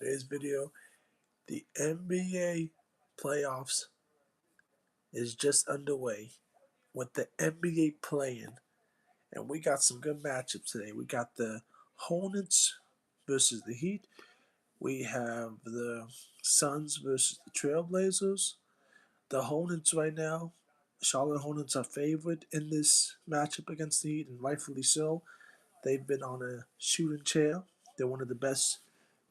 today's video. The NBA playoffs is just underway with the NBA playing, and we got some good matchups today. We got the Hornets versus the Heat. We have the Suns versus the Trailblazers. The Hornets right now, Charlotte Hornets are favored in this matchup against the Heat, and rightfully so. They've been on a shooting chair. They're one of the best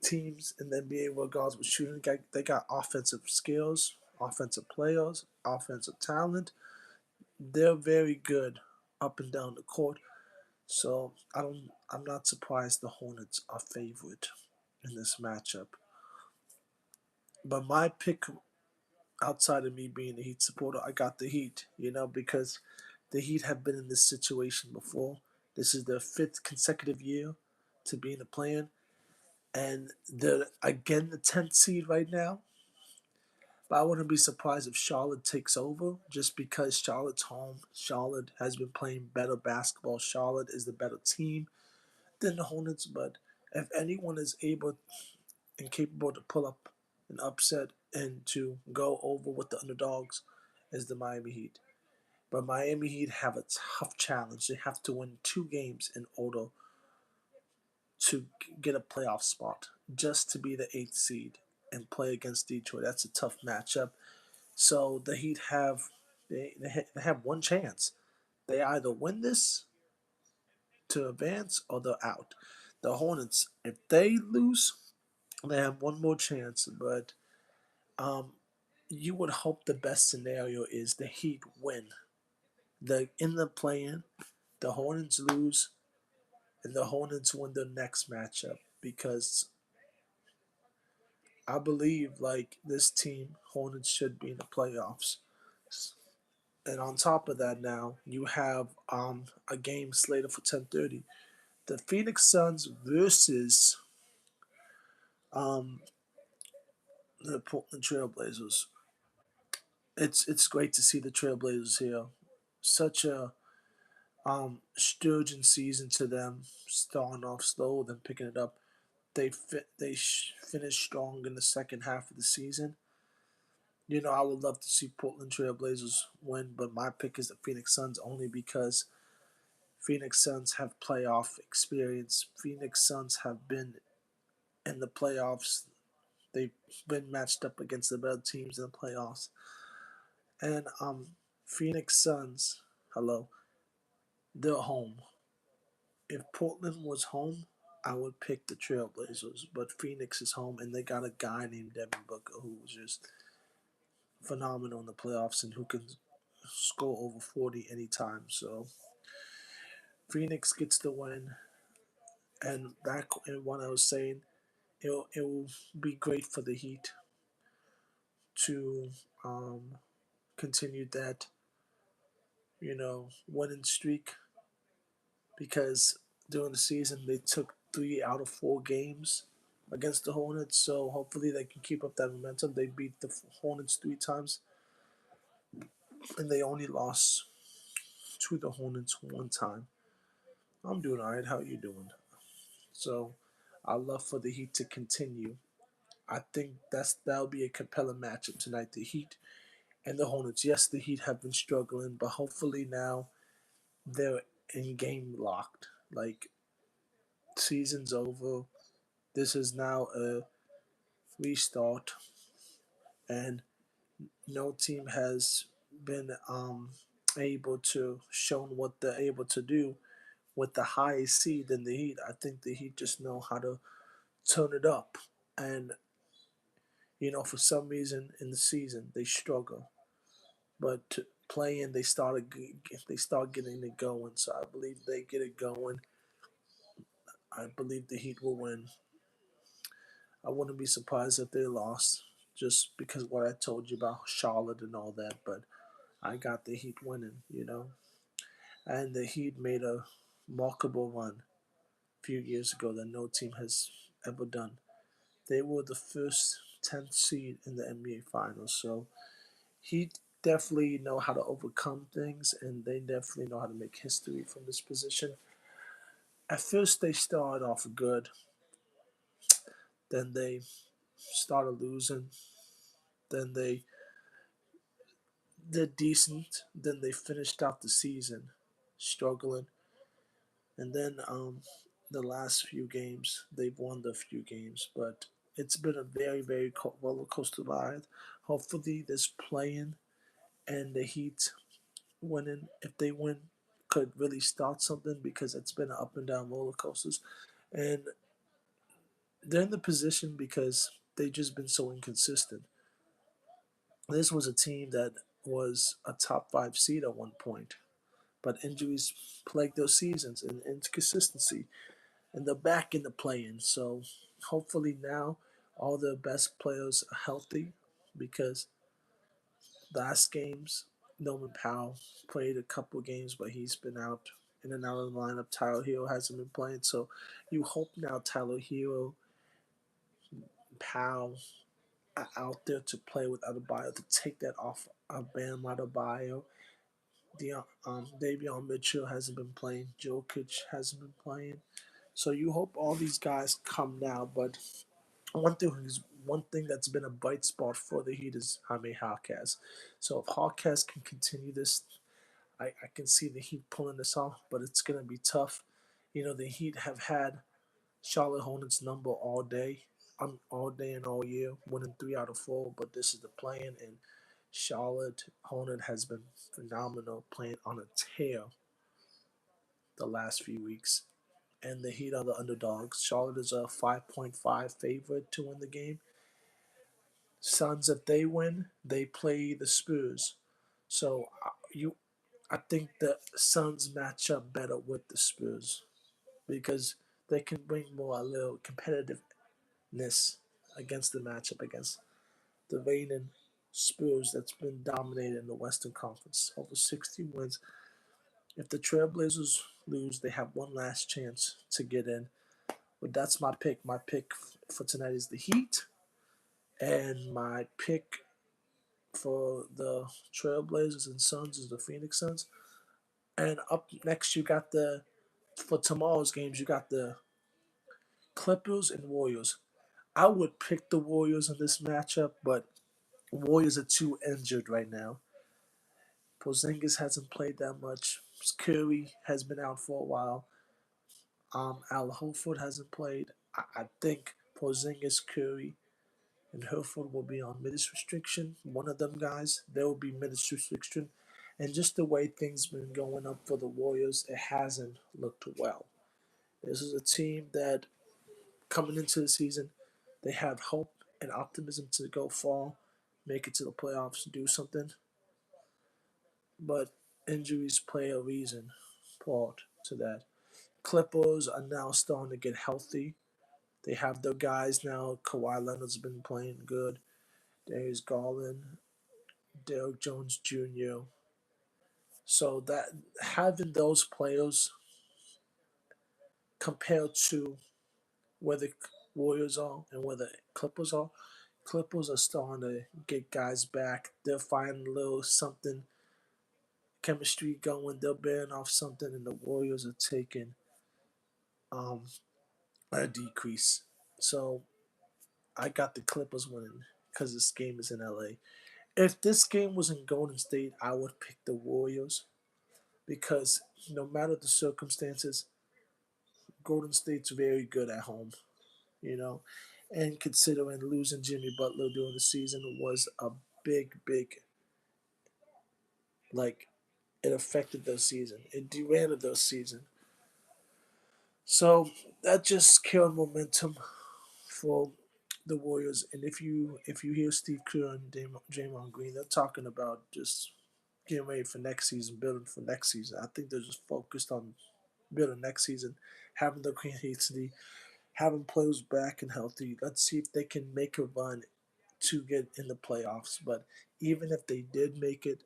teams in the NBA regardless with shooting. They got offensive skills, offensive players, offensive talent. They're very good up and down the court. So I'm not surprised the Hornets are favored in this matchup. But my pick outside of me being a Heat supporter, I got the Heat, because the Heat have been in this situation before. This is their fifth consecutive year to be in the play-in, and they're again the 10th seed right now. But I wouldn't be surprised if Charlotte takes over just because Charlotte's home. Charlotte has been playing better basketball. Charlotte is the better team than the Hornets. But if anyone is able and capable to pull up an upset and to go over with the underdogs, is the Miami Heat. But Miami Heat have a tough challenge. They have to win 2 games in order to get a playoff spot, just to be the 8th seed and play against Detroit. That's a tough matchup. So the Heat have one chance. They either win this to advance or they're out. The Hornets, if they lose, they have one more chance. But you would hope the best scenario is the Heat win. In the play-in, the Hornets lose, and the Hornets win their next matchup because I believe like this team, Hornets should be in the playoffs. And on top of that, now you have a game slated for 10:30. The Phoenix Suns versus um, the Portland Trailblazers. It's great to see the Trailblazers here. Such a sturgeon season to them, starting off slow, then picking it up. They finished strong in the second half of the season. I would love to see Portland Trailblazers win, but my pick is the Phoenix Suns only because Phoenix Suns have playoff experience. Phoenix Suns have been in the playoffs. They've been matched up against the better teams in the playoffs. And Phoenix Suns, hello, they're home. If Portland was home, I would pick the Trailblazers, but Phoenix is home, and they got a guy named Devin Booker who's just phenomenal in the playoffs and who can score over 40 anytime. So Phoenix gets the win. And back in what I was saying, it will be great for the Heat to continue that winning streak because during the season they took 3 out of 4 games against the Hornets. So hopefully they can keep up that momentum. They beat the Hornets 3 times, and they only lost to the Hornets 1 time. I'm doing all right. How are you doing? So I love for the Heat to continue. I think that'll be a compelling matchup tonight. The Heat and the Hornets. Yes, the Heat have been struggling, but hopefully now they're in game locked. Like season's over. This is now a restart, and no team has been able to show what they're able to do with the highest seed in the Heat. I think the Heat just know how to turn it up, and for some reason in the season they struggle, but playing they start getting it going. So I believe they get it going. I believe the Heat will win. I wouldn't be surprised if they lost, just because what I told you about Charlotte and all that. But I got the Heat winning. And the Heat made a remarkable run a few years ago that no team has ever done. They were the first 10th seed in the NBA Finals. So Heat definitely know how to overcome things, and they definitely know how to make history from this position. At first, they started off good. Then they started losing. Then they did decent. Then they finished out the season struggling. And then the last few games, they've won the few games, but it's been a very, very roller coaster ride. Hopefully, this playing and the Heat winning, if they win, could really start something because it's been an up and down roller coasters. And they're in the position because they've just been so inconsistent. This was a team that was a top five seed at one point, but injuries plagued those seasons and inconsistency. And they're back in the play-in. So hopefully now all the best players are healthy because last games Norman Powell played a couple games, but he's been out in and out of the lineup. Tyler Hero hasn't been playing, so you hope now Tyler Hero, Powell are out there to play with Adebayo to take that off of Bam Adebayo. Davion Mitchell hasn't been playing. Jokic hasn't been playing. So you hope all these guys come now, but one thing that's been a bright spot for the Heat is Jaime Jaquez. So if Jaquez can continue this, I can see the Heat pulling this off, but it's gonna be tough. You know, the Heat have had Charlotte Hornets number all day and all year, winning 3 out of 4. But this is the playing, and Charlotte Hornet has been phenomenal, playing on a tear the last few weeks. And the Heat are the underdogs. Charlotte is a 5.5 favorite to win the game. Suns, if they win, they play the Spurs. So I think the Suns match up better with the Spurs because they can bring more a little competitiveness against the matchup against the reigning Spurs that's been dominated in the Western Conference over 60 wins. If the Trailblazers lose, they have one last chance to get in. But that's my pick. My pick for tonight is the Heat, and my pick for the Trailblazers and Suns is the Phoenix Suns. And up next, you got for tomorrow's games, you got the Clippers and Warriors. I would pick the Warriors in this matchup, but Warriors are too injured right now. Porzingis hasn't played that much. Curry has been out for a while. Al Horford hasn't played. I think Porzingis, Curry, and Horford will be on minutes restriction. One of them guys, there will be minutes restriction. And just the way things been going up for the Warriors, it hasn't looked well. This is a team that coming into the season, they had hope and optimism to go far, make it to the playoffs, do something. But injuries play a part to that. Clippers are now starting to get healthy. They have their guys now. Kawhi Leonard's been playing good. Darius Garland, Derrick Jones Jr. So that having those players compared to where the Warriors are and where the Clippers are starting to get guys back. They're finding a little something chemistry going. They're bearing off something, and the Warriors are taking um, a decrease. So I got the Clippers winning because this game is in LA. If this game was in Golden State, I would pick the Warriors because no matter the circumstances, Golden State's very good at home, you know. And considering losing Jimmy Butler during the season was a big, big, like, it affected their season. It derailed their season. So that just killed momentum for the Warriors. And if you hear Steve Kerr and Draymond Green, they're talking about just getting ready for next season, building for next season. I think they're just focused on building next season, having the creativity, having players back and healthy. Let's see if they can make a run to get in the playoffs. But even if they did make it,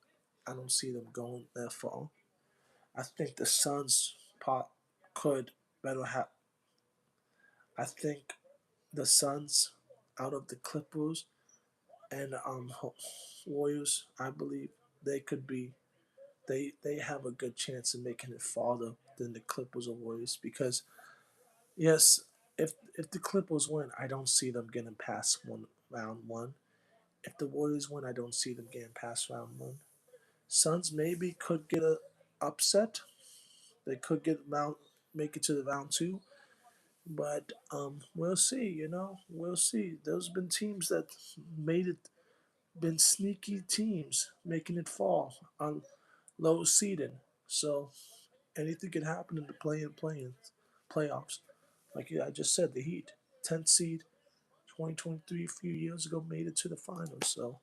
I don't see them going that far. I think the Suns pot could better have. I think the Suns out of the Clippers and Warriors, I believe they could be. They have a good chance of making it farther than the Clippers or Warriors because yes, If the Clippers win, I don't see them getting past round one. If the Warriors win, I don't see them getting past round one. Suns maybe could get a upset. They could make it to the round two, but we'll see. We'll see. There's been teams that made it, been sneaky teams making it fall on low seeding. So anything can happen in the playing playoffs. Like I just said, the Heat, 10th seed, 2023, a few years ago, made it to the finals. So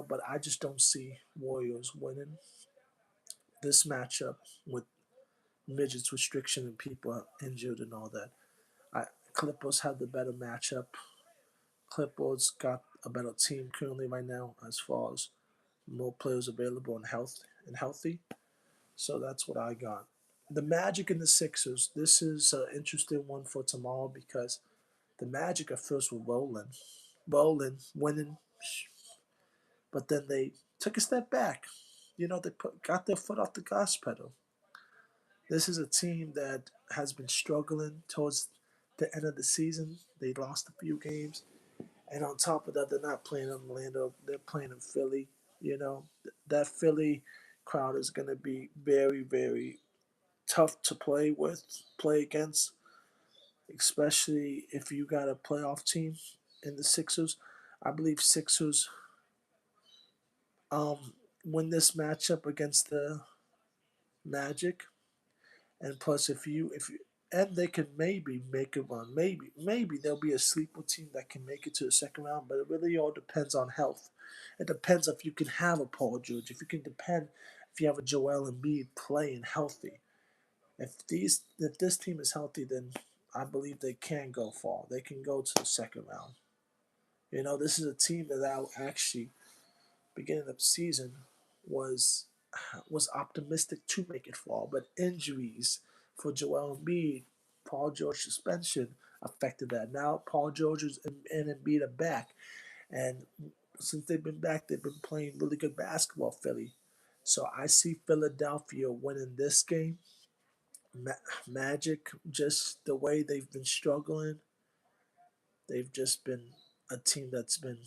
but I just don't see Warriors winning this matchup with midgets restriction and people injured and all that. I Clippers have the better matchup. Clippers got a better team currently right now as far as more players available and healthy. So that's what I got. The Magic and the Sixers. This is an interesting one for tomorrow because the Magic at first were rolling, winning, but then they took a step back. They got their foot off the gas pedal. This is a team that has been struggling towards the end of the season. They lost a few games, and on top of that, they're not playing in Orlando. They're playing in Philly. That Philly crowd is going to be very, very tough to play against, especially if you got a playoff team in the Sixers. I believe Sixers win this matchup against the Magic. And plus, if you and they can maybe make a run. Maybe there'll be a sleeper team that can make it to the second round. But it really all depends on health. It depends if you can have a Paul George. If you have a Joel Embiid playing healthy. If this team is healthy, then I believe they can go far. They can go to the second round. This is a team that I actually beginning of the season was was optimistic to make it fall, but injuries for Joel Embiid, Paul George suspension affected that. Now Paul George and Embiid are back, and since they've been back, they've been playing really good basketball. Philly, so I see Philadelphia winning this game. Magic, just the way they've been struggling, they've just been a team that's been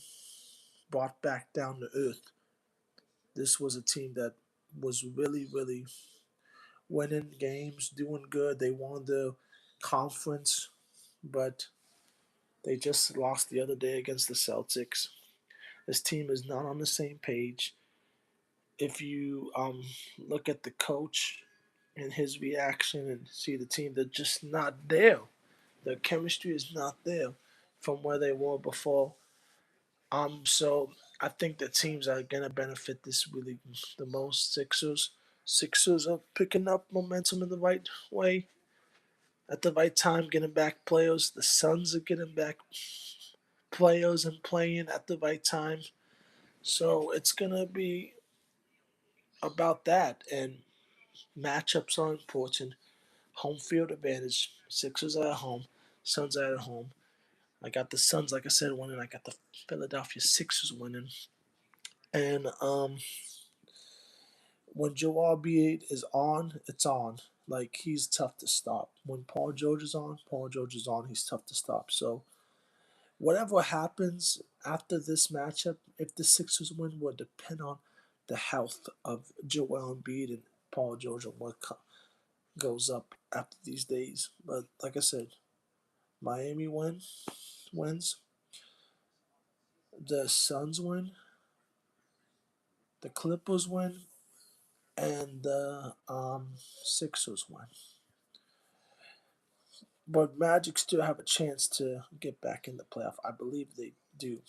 brought back down to earth. This was a team that was really, really winning games, doing good. They won the conference, but they just lost the other day against the Celtics. This team is not on the same page. If you look at the coach and his reaction and see the team, they're just not there. The chemistry is not there from where they were before. So I think the teams that are gonna benefit this really the most Sixers. Sixers are picking up momentum in the right way at the right time, getting back players. The Suns are getting back players and playing at the right time. So it's gonna be about that, and matchups are important. Home field advantage. Sixers are at home. Suns are at home. I got the Suns, like I said, winning. I got the Philadelphia Sixers winning. And when Joel Embiid is on, it's on. Like he's tough to stop. When Paul George is on, Paul George is on. He's tough to stop. So whatever happens after this matchup, if the Sixers win, will depend on the health of Joel Embiid and Paul George and what goes up after these days. But like I said, Miami wins, the Suns win, the Clippers win, and the Sixers win. But Magic still have a chance to get back in the playoff. I believe they do.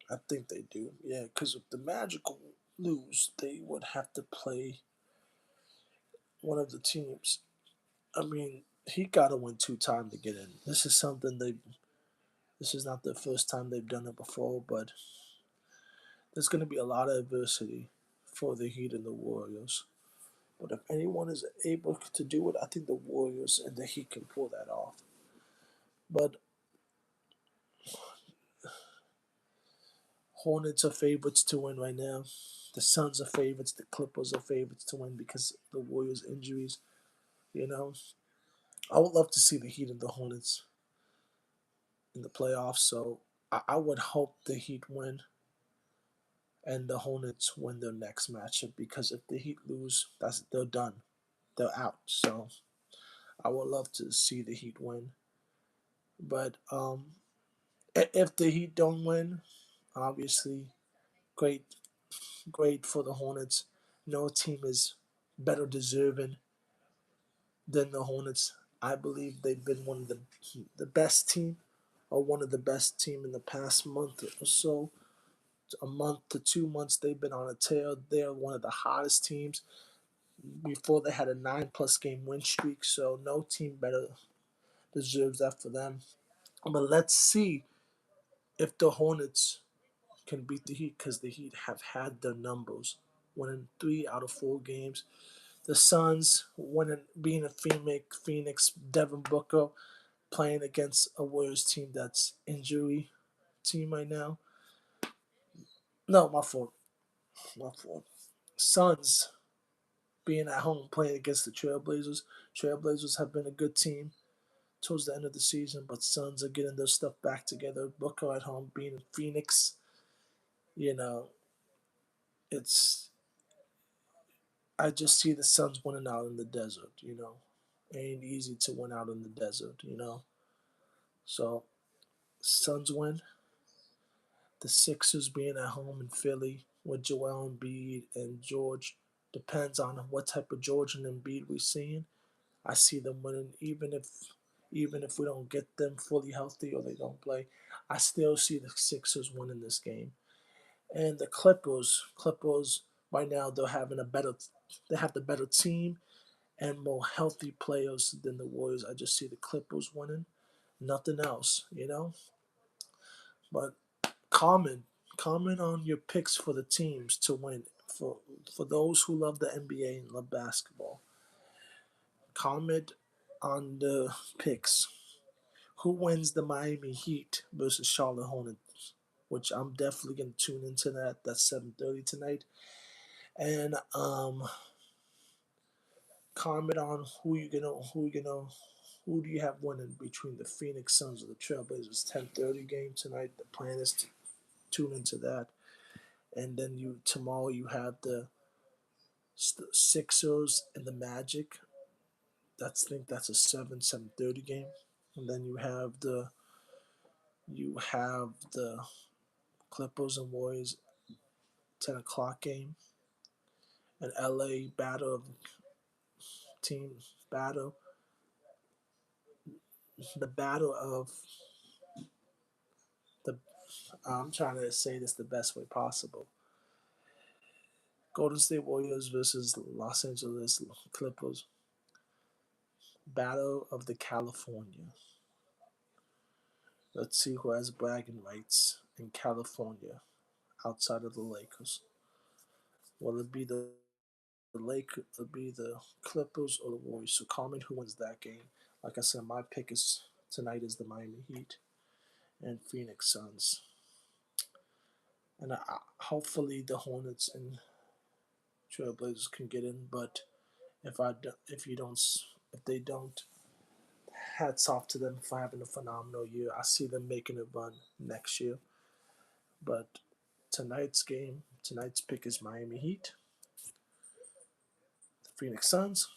I think they do. Yeah, because if the Magic lose, they would have to play one of the teams. I mean, he got to win 2 times to get in. This is something they. This is not the first time they've done it before, but there's going to be a lot of adversity for the Heat and the Warriors. But if anyone is able to do it, I think the Warriors and the Heat can pull that off. But Hornets are favorites to win right now. The Suns are favorites. The Clippers are favorites to win because the Warriors' injuries. You know, I would love to see the Heat and the Hornets. in the playoffs. So I would hope the Heat win and the Hornets win their next matchup, because if the Heat lose, they're done. They're out. So I would love to see the Heat win. But if the Heat don't win, obviously, great, great for the Hornets. No team is better deserving than the Hornets. I believe they've been one of the best team, or one of the best team in the past month or so. A month to 2 months, they've been on a tear. They're one of the hottest teams. Before they had a 9+ game win streak, so no team better deserves that for them. But let's see if the Hornets can beat the Heat, because the Heat have had their numbers, winning 3 out of 4 games. The Suns winning, being a Phoenix, Devin Booker playing against a Warriors team that's injury team right now. No, my fault. Suns being at home playing against the Trailblazers. Trailblazers have been a good team towards the end of the season, but Suns are getting their stuff back together. Booker at home being in Phoenix, you know, it's I just see the Suns winning out in the desert. It ain't easy to win out in the desert. So Suns win. The Sixers being at home in Philly with Joel Embiid and George, depends on what type of George and Embiid we're seeing. I see them winning, even if we don't get them fully healthy or they don't play. I still see the Sixers winning this game. And the Clippers right now they have the better team and more healthy players than the Warriors. I just see the Clippers winning, nothing else. But comment comment on your picks for the teams to win. For those who love the NBA and love basketball, comment on the picks. Who wins the Miami Heat versus Charlotte Hornets? Which I'm definitely gonna tune into that. That's 7:30 tonight. And comment on who do you have winning between the Phoenix Suns or the Trailblazers. 10:30 game tonight. The plan is to tune into that. And then tomorrow you have the Sixers and the Magic. I think that's a 7:30 game. And then you have the Clippers and Warriors 10 o'clock game. An LA team battle. The battle of the I'm trying to say this the best way possible. Golden State Warriors versus Los Angeles Clippers. Battle of the California. Let's see who has bragging rights in California outside of the Lakers. Will it be the Clippers or the Warriors? So comment who wins that game. Like I said, my pick is tonight is the Miami Heat and Phoenix Suns, and hopefully the Hornets and Trailblazers can get in. But if they don't, hats off to them for having a phenomenal year. I see them making a run next year. But tonight's pick is Miami Heat, the Phoenix Suns,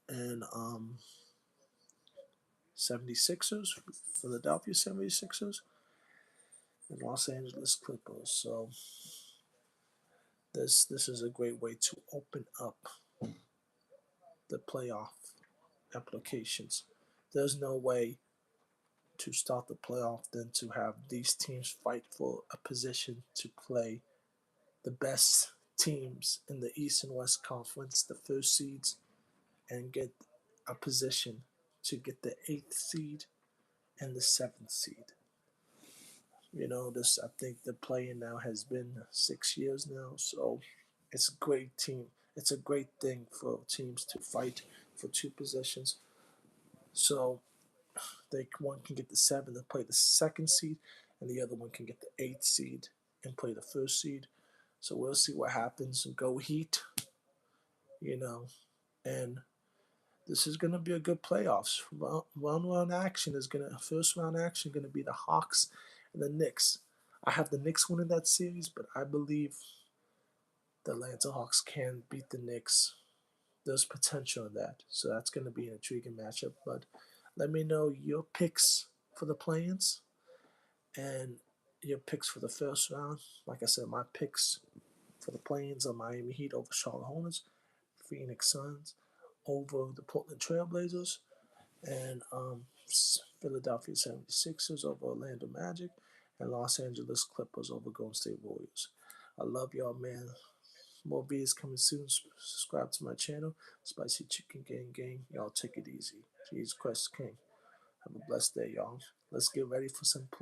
and 76ers, Philadelphia 76ers, and Los Angeles Clippers. So this is a great way to open up the playoff applications. There's no way to start the playoff than to have these teams fight for a position to play the best teams in the East and West Conference, the first seeds, and get a position to get the eighth seed and the seventh seed. This I think the playing now has been 6 years now, so it's a great team. It's a great thing for teams to fight for two positions. So one can get the seventh and play the second seed, and the other one can get the eighth seed and play the first seed. So we'll see what happens. Go Heat, you know, and This is gonna be a good playoffs. Round action is gonna first round action gonna be the Hawks and the Knicks. I have the Knicks winning that series, but I believe the Atlanta Hawks can beat the Knicks. There's potential in that, so that's gonna be an intriguing matchup. But let me know your picks for the play-ins and your picks for the first round. Like I said, my picks for the play-ins are Miami Heat over Charlotte Hornets, Phoenix Suns over the Portland Trailblazers, and Philadelphia 76ers over Orlando Magic, and Los Angeles Clippers over Golden State Warriors. I love y'all, man. More videos coming soon. Subscribe to my channel, Spicy Chicken Gang. Y'all take it easy. Jesus Christ King. Have a blessed day, y'all. Let's get ready for some play.